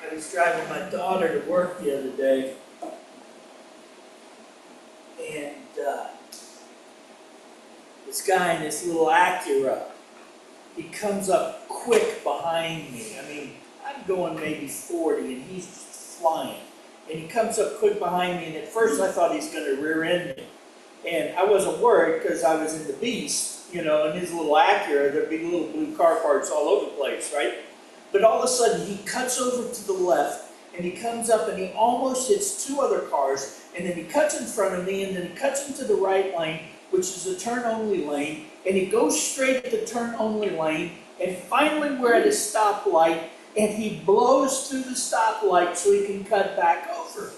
I was driving my daughter to work the other day, and this guy in this little Acura, he comes up quick behind me. I mean, I'm going maybe 40, and he's just flying. And he comes up quick behind me, and at first I thought he's going to rear end me. And I wasn't worried because I was in the Beast, in his little Acura. There'd be little blue car parts all over the place, right? But all of a sudden, he cuts over to the left, and he comes up, and he almost hits two other cars, and then he cuts in front of me, and then he cuts into the right lane, which is a turn-only lane, and he goes straight at the turn-only lane, and finally we're at a stoplight, and he blows through the stoplight so he can cut back over.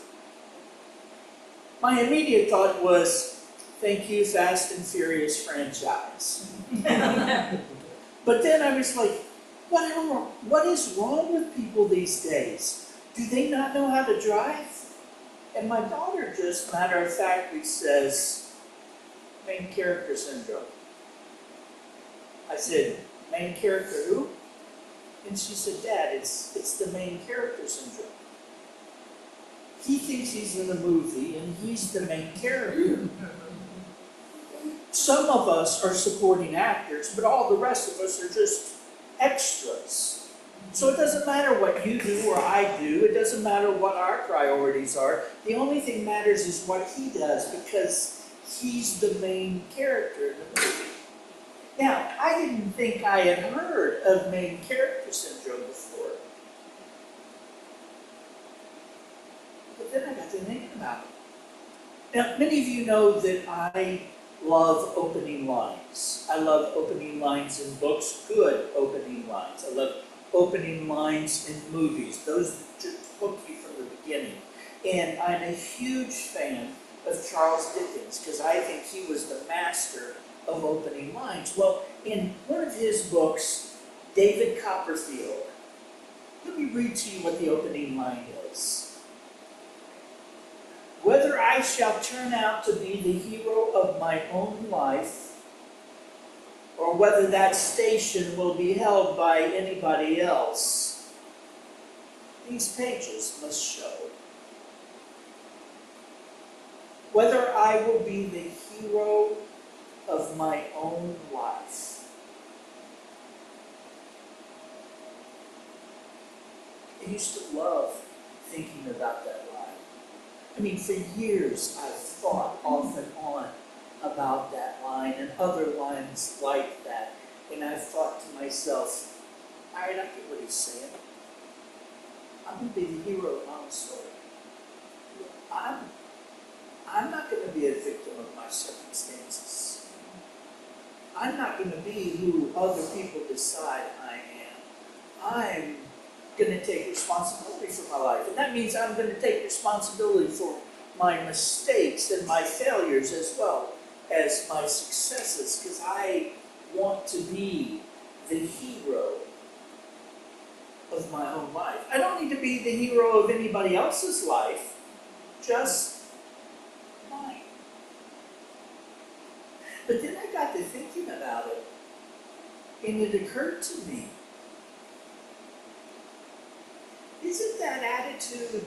My immediate thought was, thank you, Fast and Furious franchise. But then I was like, what is wrong with people these days? Do they not know how to drive? And my daughter just matter-of-factly says, main character syndrome. I said, main character who? And she said, Dad, it's the main character syndrome. He thinks he's in a movie and he's the main character. Some of us are supporting actors, but all the rest of us are just extras. So it doesn't matter what you do or I do. It doesn't matter what our priorities are. The only thing matters is what he does, because he's the main character in the movie. Now, I didn't think I had heard of main character syndrome before. But then I got to thinking about it. Now, many of you know that I love opening lines. I love opening lines in books, good opening lines. I love opening lines in movies, those that just hook you from the beginning. And I'm a huge fan of Charles Dickens, because I think he was the master of opening lines. Well, in one of his books, David Copperfield, let me read to you what the opening line is. Whether I shall turn out to be the hero of my own life, or whether that station will be held by anybody else, these pages must show. Whether I will be the hero of my own life. I used to love thinking about that line. I mean, for years I've thought off and on about that line and other lines like that. And I've thought to myself, all right, I get what he's saying. I'm going to be the hero of my own story. I'm not going to be a victim of my circumstances. I'm not going to be who other people decide I am. I'm going to take responsibility for my life. And that means I'm going to take responsibility for my mistakes and my failures as well as my successes, because I want to be the hero of my own life. I don't need to be the hero of anybody else's life, just mine. But then I got to thinking about it, and it occurred to me, isn't that attitude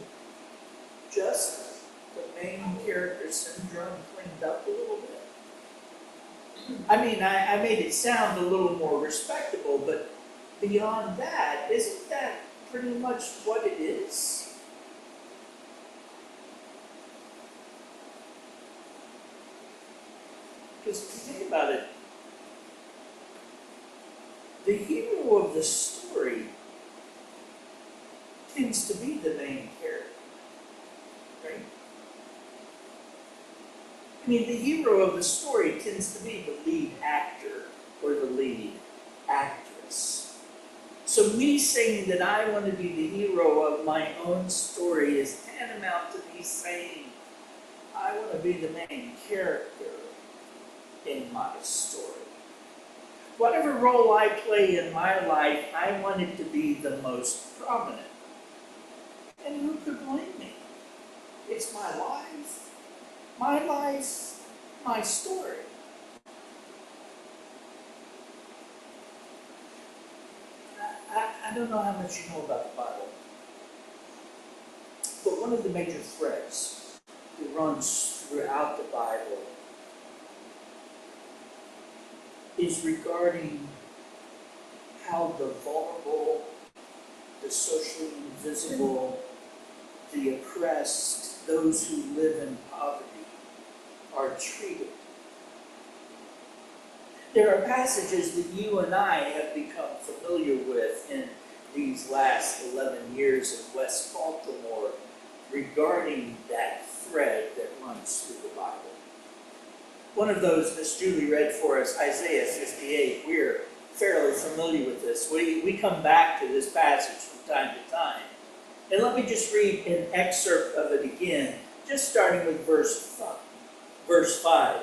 just the main character syndrome cleaned up a little bit? I mean, I made it sound a little more respectable, but beyond that, isn't that pretty much what it is? Because if you think about it, the hero of the story tends to be the main character, right? I mean, the hero of the story tends to be the lead actor or the lead actress. So me saying that I want to be the hero of my own story is tantamount to me saying I want to be the main character in my story. Whatever role I play in my life, I want it to be the most prominent. And who could blame me? It's my life. My life, my story. I don't know how much you know about the Bible, one of the major threads that runs throughout the Bible is regarding how the vulnerable, the socially invisible, the oppressed, those who live in poverty are treated. There are passages that you and I have become familiar with in these last 11 years in West Baltimore regarding that thread that runs through the Bible. One of those Miss Julie read for us, Isaiah 58. We're fairly familiar with this. We come back to this passage from time to time. And let me just read an excerpt of it again, just starting with verse 5.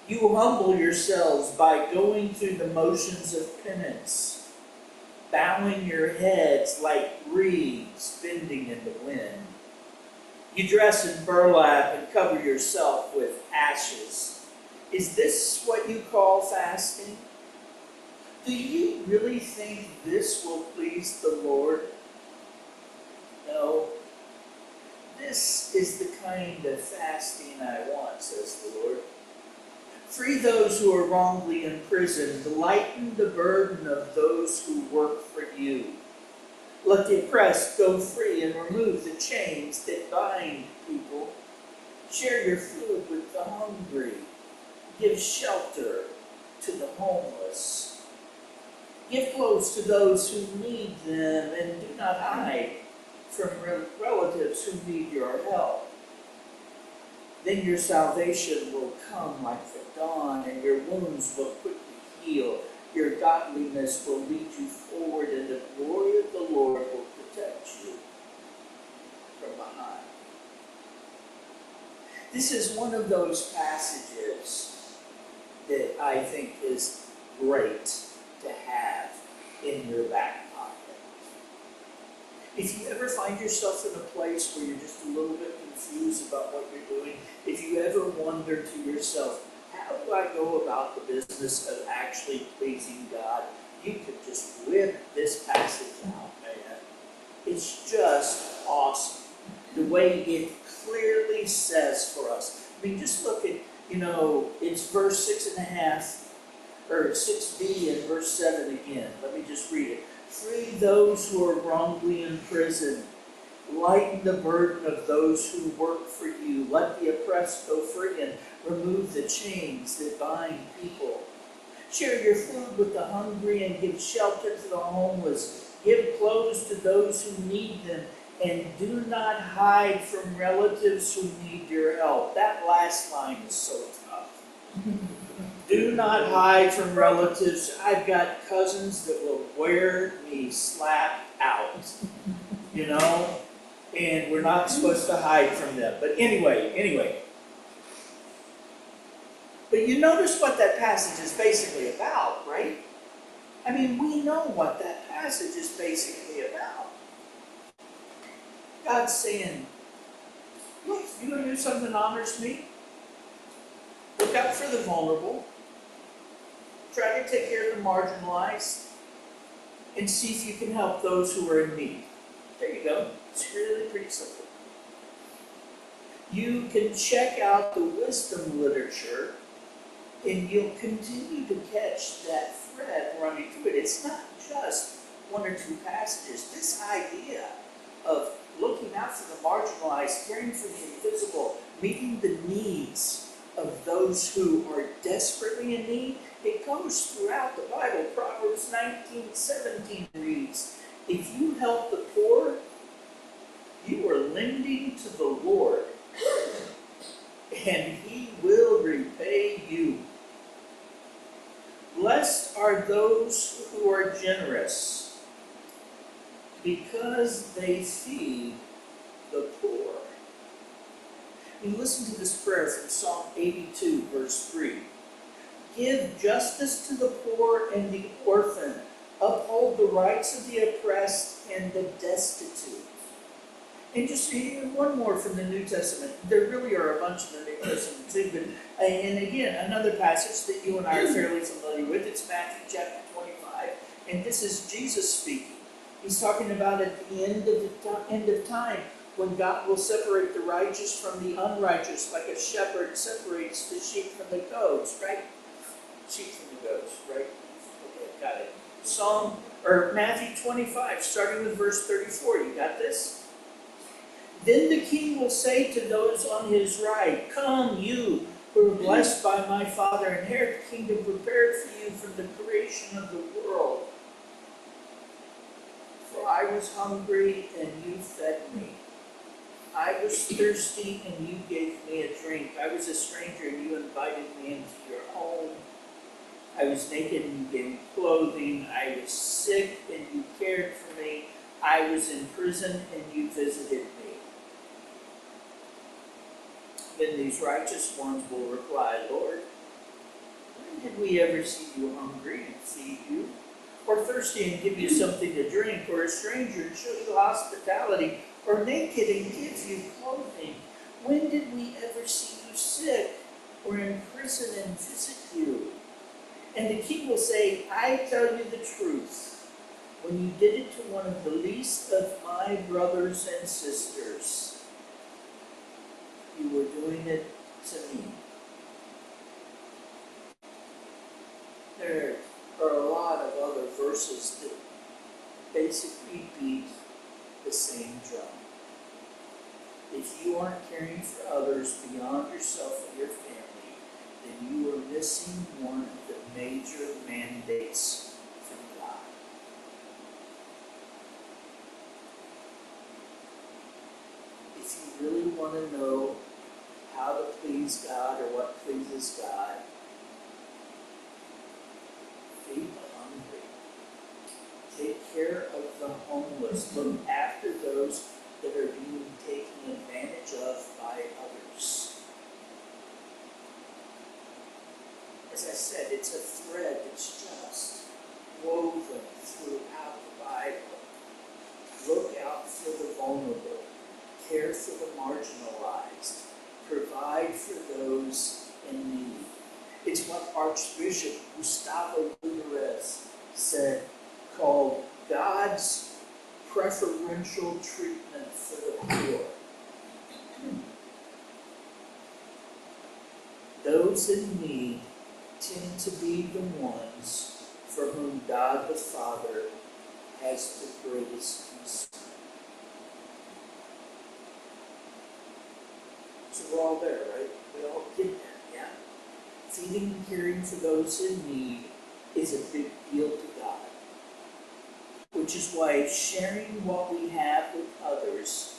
You humble yourselves by going through the motions of penance, bowing your heads like reeds bending in the wind. You dress in burlap and cover yourself with ashes. Is this what you call fasting? Do you really think this will please the Lord? No. This is the kind of fasting I want, says the Lord. Free those who are wrongly imprisoned. Lighten the burden of those who work for you. Let the oppressed go free and remove the chains that bind people. Share your food with the hungry. Give shelter to the homeless. Give clothes to those who need them, and do not hide from relatives who need your help. Then your salvation will come like the dawn, and your wounds will quickly heal. Your godliness will lead you forward, and the glory of the Lord will protect you from behind. This is one of those passages that I think is great to have in your back pocket. If you ever find yourself in a place where you're just a little bit confused about what you're doing, if you ever wonder to yourself, how do I go about the business of actually pleasing God? You could just whip this passage out, man. It's just awesome. The way it clearly says for us. I mean, just look at, it's verse 6.5, or 6b and verse 7 again. Let me just read it. Free those who are wrongly imprisoned. Lighten the burden of those who work for you. Let the oppressed go free and remove the chains that bind people. Share your food with the hungry and give shelter to the homeless. Give clothes to those who need them, and do not hide from relatives who need your help. That last line is so tough. Do not hide from relatives. I've got cousins that will wear me slap out, and we're not supposed to hide from them. But anyway. But you notice what that passage is basically about, right? I mean, we know what that passage is basically about. God's saying, look, if you're going to do something that honors me, look out for the vulnerable, try to take care of the marginalized, and see if you can help those who are in need. There you go. It's really pretty simple. You can check out the wisdom literature, and you'll continue to catch that thread running through it. It's not just one or two passages. This idea of looking out for the marginalized, caring for the invisible, meeting the needs of those who are desperately in need, it goes throughout the Bible. Proverbs 19:17 reads, if you help the poor, you are lending to the Lord, and He will repay you. Blessed are those who are generous, because they feed the poor. You listen to this prayer from Psalm 82, verse 3. Give justice to the poor and the orphan. Uphold the rights of the oppressed and the destitute. And just one more from the New Testament. There really are a bunch in the New Testament too. But, and again, another passage that you and I are fairly familiar with. It's Matthew chapter 25. And this is Jesus speaking. He's talking about at the end of time, when God will separate the righteous from the unrighteous, like a shepherd separates the sheep from the goats, right? Sheep from the goats, right? Okay, got it. Matthew 25, starting with verse 34. You got this? Then the king will say to those on his right, "Come, you who are blessed by my Father, inherit the kingdom prepared for you from the creation of the world. For I was hungry, and you fed me. I was thirsty, and you gave me a drink. I was a stranger, and you invited me into your home. I was naked, and you gave me clothing. I was sick, and you cared for me. I was in prison, and you visited me." Then these righteous ones will reply, "Lord, when did we ever see you hungry and feed you? Or thirsty and give you something to drink? Or a stranger and show you hospitality? Or naked and give you clothing? When did we ever see you sick or in prison and visit you?" And the king will say, "I tell you the truth. When you did it to one of the least of my brothers and sisters, you were doing it to me." There are a lot of other verses that basically beat the same drum. If you aren't caring for others beyond yourself and your family, then you are missing one of the major mandates from God. If you really want to know how to please God or what pleases God, feed the hungry. Take care of the homeless. Look after those that are being taken advantage of by others. As I said, it's a thread that's just woven throughout the Bible. Look out for the vulnerable. Care for the marginalized. Provide for those in need. It's what Archbishop Gustavo Gutierrez said, called God's preferential treatment for the poor. Those in need tend to be the ones for whom God the Father has the greatest concern. So we're all there, right? We all get that, yeah? Feeding and caring for those in need is a big deal to God. Which is why sharing what we have with others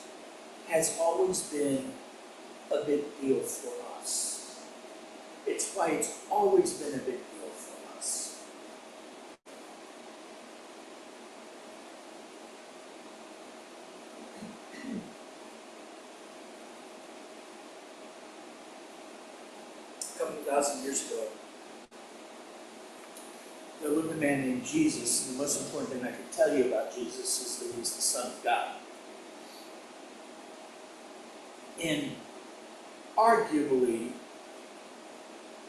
has always been a big deal for us. It's why it's always been a big deal for us. A couple thousand years ago, there lived a man named Jesus, and the most important thing I can tell you about Jesus is that he's the Son of God. And arguably,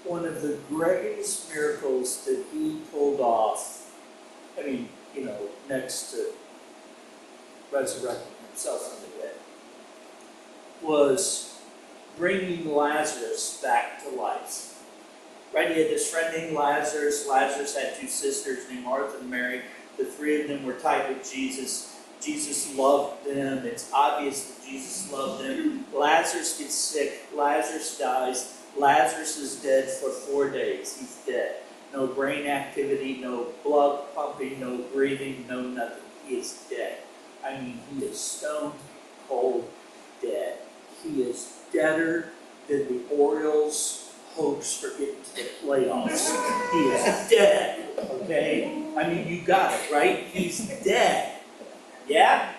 one of the greatest miracles that he pulled off, next to resurrecting himself from the dead, was bringing Lazarus back to life. Right, he had this friend named Lazarus. Lazarus had two sisters named Martha and Mary. The three of them were tied with Jesus. Jesus loved them. It's obvious that Jesus loved them. Lazarus gets sick. Lazarus dies. Lazarus is dead for 4 days. He's dead. No brain activity, no blood pumping, no breathing, no nothing. He is dead. I mean, he is stone cold dead. He is deader than the Orioles' hopes for getting to the playoffs. He is dead, okay? I mean, you got it, right? He's dead. Yeah?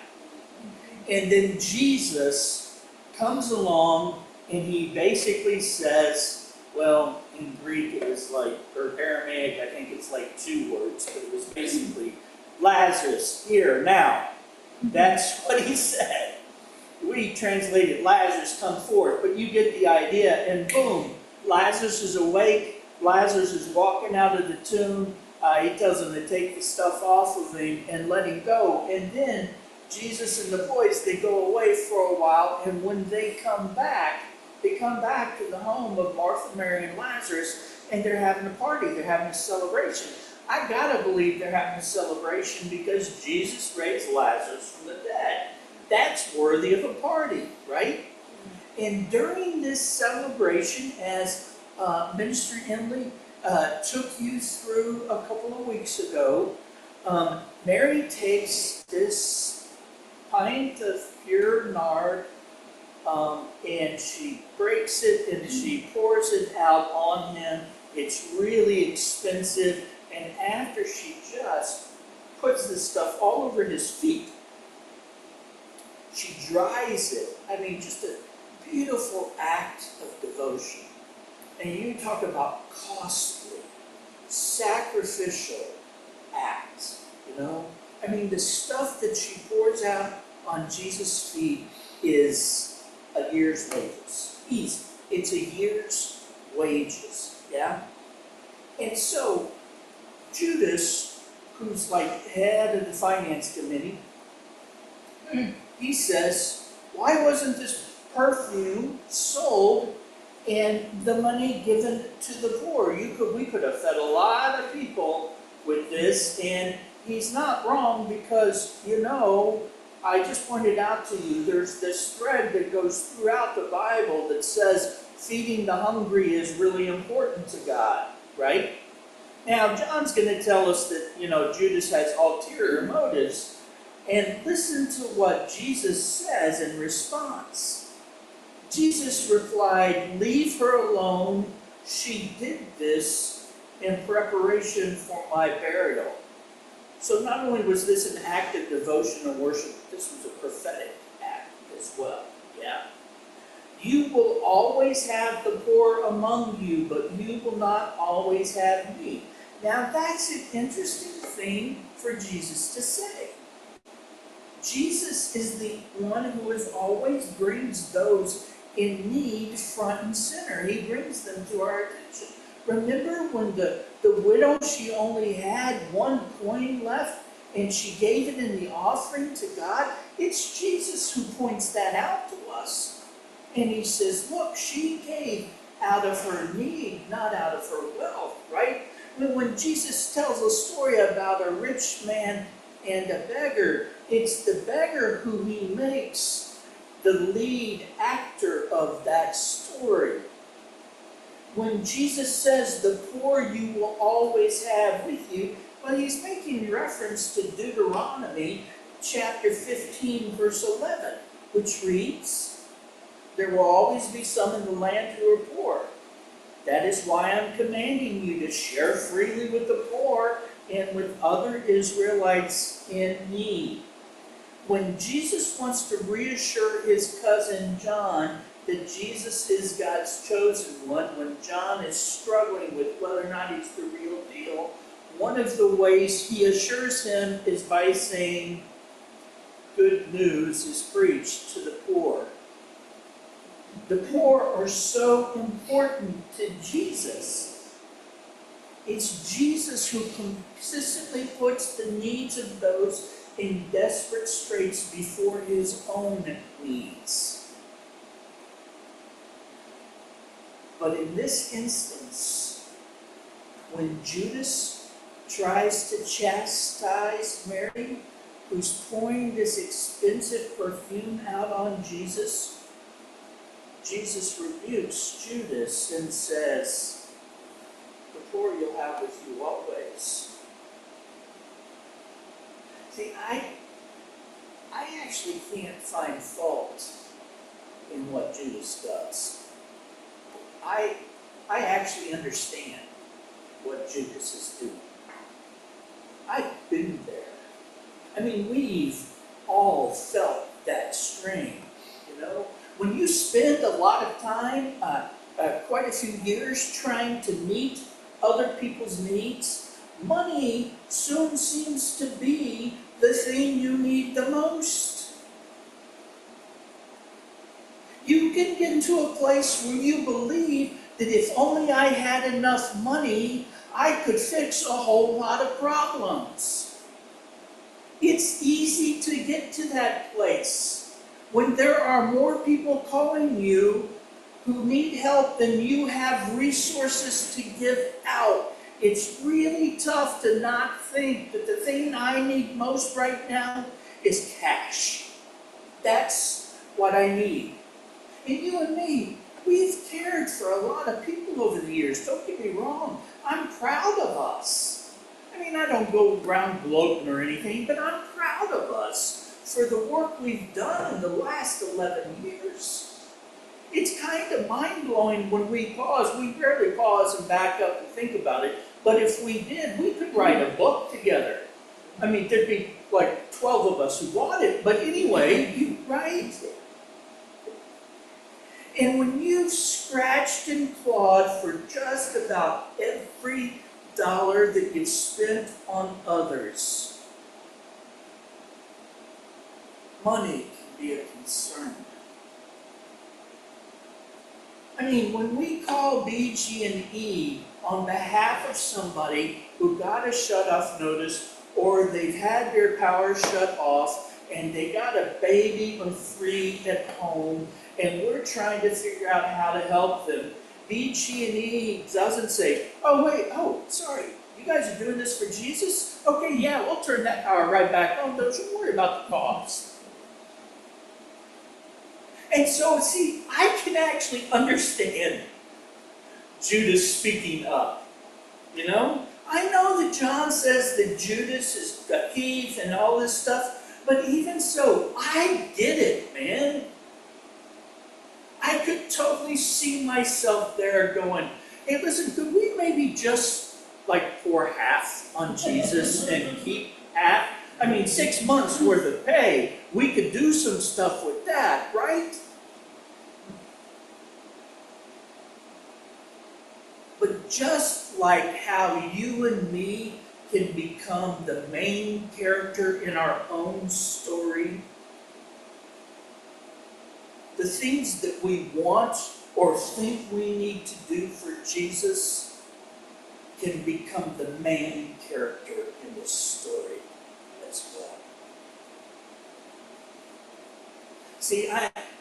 And then Jesus comes along and he basically says, well, in Greek it was like, or Aramaic, I think it's like 2 words, but it was basically, Lazarus, here, now. That's what he said. We translated Lazarus, come forth, but you get the idea, and boom, Lazarus is awake. Lazarus is walking out of the tomb. he tells them to take the stuff off of him and let him go. And then Jesus and the boys, they go away for a while, and when they come back to the home of Martha, Mary, and Lazarus, and they're having a party, they're having a celebration. I gotta believe they're having a celebration because Jesus raised Lazarus from the dead. That's worthy of a party, right? And during this celebration, as Minister Emily took you through a couple of weeks ago, Mary takes this pint of pure nard, and she breaks it and she pours it out on him. It's really expensive. And after she just puts this stuff all over his feet, she dries it. I mean, just a beautiful act of devotion. And you talk about costly, sacrificial acts, you know? I mean, the stuff that she pours out on Jesus' feet is a year's wages. Easy. It's a year's wages, yeah? And so, Judas, who's like head of the finance committee, he says, why wasn't this perfume sold and the money given to the poor? We could have fed a lot of people with this. And he's not wrong because, you know, I just pointed out to you, there's this thread that goes throughout the Bible that says feeding the hungry is really important to God, right? Now, John's going to tell us that, you know, Judas has ulterior motives. And listen to what Jesus says in response. Jesus replied, "Leave her alone. She did this in preparation for my burial." So not only was this an act of devotion or worship, this was a prophetic act as well. Yeah. You will always have the poor among you, but you will not always have me. Now that's an interesting thing for Jesus to say. Jesus is the one who always brings those in need front and center. He brings them to our attention. Remember when the widow, she only had one coin left and she gave it in the offering to God? It's Jesus who points that out to us. And he says, look, she gave out of her need, not out of her wealth, right? When Jesus tells a story about a rich man and a beggar, it's the beggar who he makes the lead actor of that story. When Jesus says the poor you will always have with you, well, he's making reference to Deuteronomy chapter 15, verse 11, which reads, "There will always be some in the land who are poor. That is why I'm commanding you to share freely with the poor and with other Israelites in need." When Jesus wants to reassure his cousin John that Jesus is God's chosen one, when John is struggling with whether or not he's the real deal, one of the ways he assures him is by saying, good news is preached to the poor. The poor are so important to Jesus. It's Jesus who consistently puts the needs of those in desperate straits before his own needs. But in this instance, when Judas tries to chastise Mary, who's pouring this expensive perfume out on Jesus, Jesus rebukes Judas and says, the poor you'll have with you always. See, I actually can't find fault in what Judas does. I actually understand what Judas is doing. I've been there. I mean, we've all felt that strain, you know? When you spend a lot of time, quite a few years trying to meet other people's needs, money soon seems to be the thing you need the most. You can get into a place where you believe that if only I had enough money, I could fix a whole lot of problems. It's easy to get to that place when there are more people calling you who need help than you have resources to give out. It's really tough to not think that the thing I need most right now is cash. That's what I need. And you and me, we've cared for a lot of people over the years. Don't get me wrong. I'm proud of us. I mean, I don't go around gloating or anything, but I'm proud of us for the work we've done in the last 11 years. It's kind of mind-blowing when we pause. We rarely pause and back up and think about it. But if we did, we could write a book together. I mean, there'd be like 12 of us who bought it. But anyway, right? And when you've scratched and clawed for just about every dollar that you've spent on others, money can be a concern. I mean, when we call BG&E on behalf of somebody who got a shut-off notice or they've had their power shut off and they got a baby or 3 at home and we're trying to figure out how to help them, BG&E doesn't say, sorry, you guys are doing this for Jesus? Okay, yeah, we'll turn that power right back on. Don't you worry about the cost. And so, see, I can actually understand Judas speaking up, you know? I know that John says that Judas is a thief and all this stuff, but even so, I get it, man. I could totally see myself there going, hey, listen, could we maybe just, like, pour half on Jesus and keep half? I mean, 6 months worth of pay, we could do some stuff with that, right? But just like how you and me can become the main character in our own story, the things that we want or think we need to do for Jesus can become the main character in the story as well. See,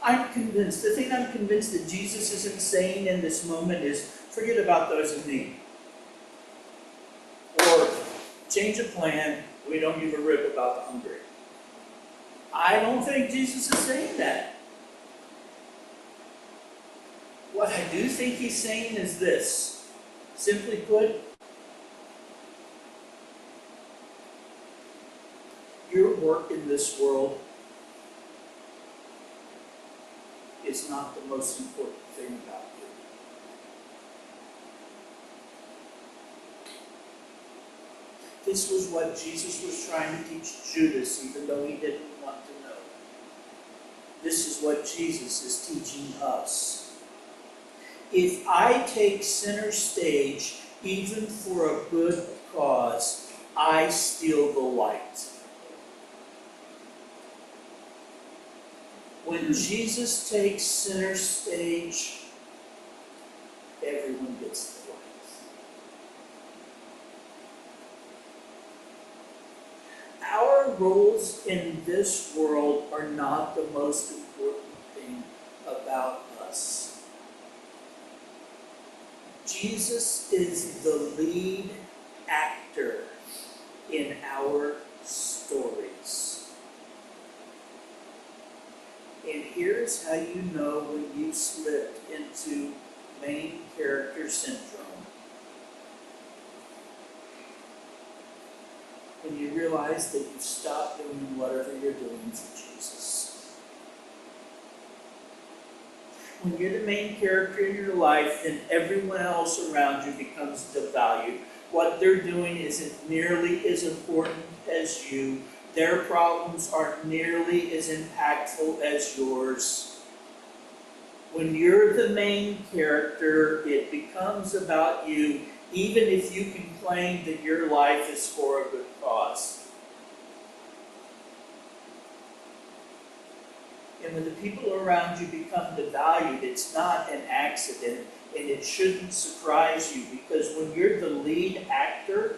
I'm convinced, the thing I'm convinced that Jesus isn't saying in this moment is, forget about those in need. Or change of plan, we don't give a rip about the hungry. I don't think Jesus is saying that. What I do think he's saying is this. Simply put, your work in this world is not the most important thing about you. This was what Jesus was trying to teach Judas, even though he didn't want to know. This is what Jesus is teaching us. If I take center stage, even for a good cause, I steal the light. When Jesus takes center stage, everyone gets the light. Our roles in this world are not the most important thing about us. Jesus is the lead actor in our stories. And here's how you know when you slipped into main character syndrome. When you realize that you've stopped doing whatever you're doing for Jesus. When you're the main character in your life, then everyone else around you becomes devalued. What they're doing isn't nearly as important as you. Their problems aren't nearly as impactful as yours. When you're the main character, it becomes about you, even if you can claim that your life is for a good cause. And when the people around you become devalued, it's not an accident, and it shouldn't surprise you, because when you're the lead actor,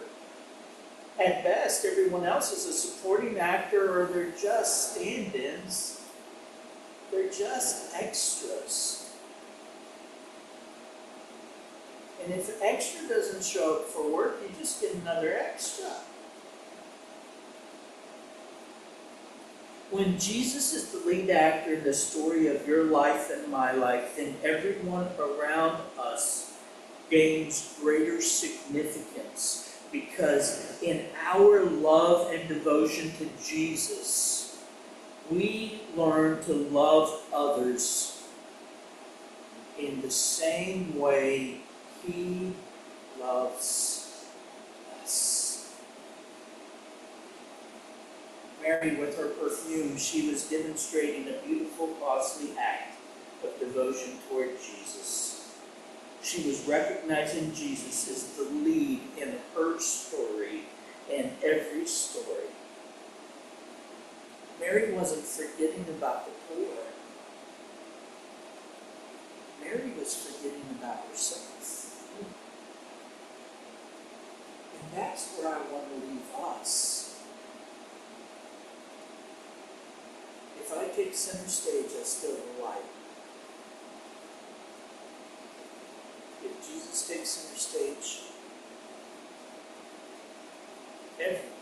at best, everyone else is a supporting actor, or they're just stand-ins. They're just extras. And if an extra doesn't show up for work, you just get another extra. When Jesus is the lead actor in the story of your life and my life, then everyone around us gains greater significance, because in our love and devotion to Jesus, we learn to love others in the same way He loves us. Mary, with her perfume, she was demonstrating a beautiful, costly act of devotion toward Jesus. She was recognizing Jesus as the lead in her story and every story. Mary wasn't forgetting about the poor. Mary was forgetting about herself. And that's where I want to leave us. If I take center stage, I still have light. If Jesus takes center stage, everyone